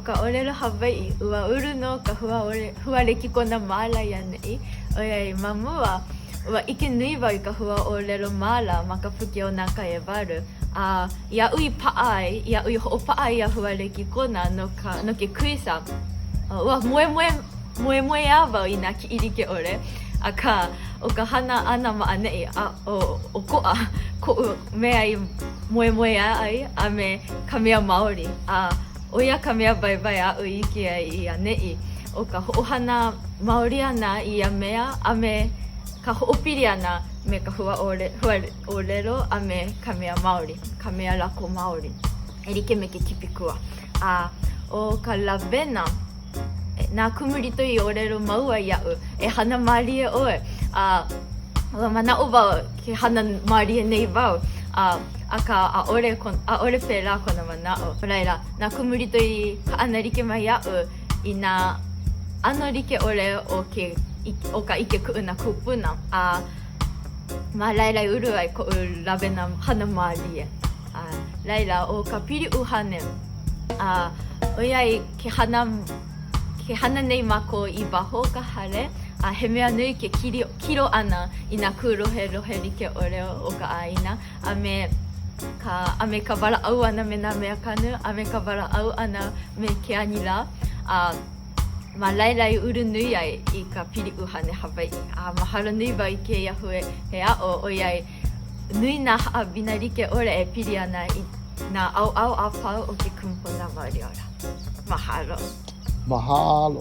ka orelo Hawaii ua uru no ka hua reki kona mala ia nei. Oiai mamua ua ike nui wau I ka hua orelo mala ma ka puke o nā kai e waru. Ia ui paai, ia ui ho'opaai ia hua reki kona no ke kuisa. Ua moe a wau I nā ki iri ke ore. Aka o ka hana ana ma'anei o ko'a ko'u mea I moe a ai a me ka mea Māori. O ia ka mea bye a ui iki ai I a nei. O ka ho'ohana Māori ana I a mea a me ka ho'opiri ana me ka hua orero a me ka mea Māori. Ka mea lako Māori. E like me ke kipikua. O ka lawena nā kumurito I orero maua ia'u e hana marie oe. Ua mana'o wau ke hana marie nei wau. Aka ore pēlā kona mana'o. Raira, nā kumurito I ka ana like mai ia'u I nā ano like ore o ka ike ku'una kupuna. Ma laila uru ai ko'u lawena hana marie. Laila, o ka piri uhane. Oiai ke hana nei mako I waho ka hale. He mea nui ke kiro ana I nā kūrohe like ore o ka āina. A me ka wala au ana me nā mea kanu. A me ka wala au ana me ke anila. Ma laila I uru nui ai I ka piri uhane Hawaii. Mahalo nui wau I ke iahu he a'o oiai nui nā haawina like ore e piri ana I nā au a pau o ke kumpuna Māori ora. Mahalo. Mahalo.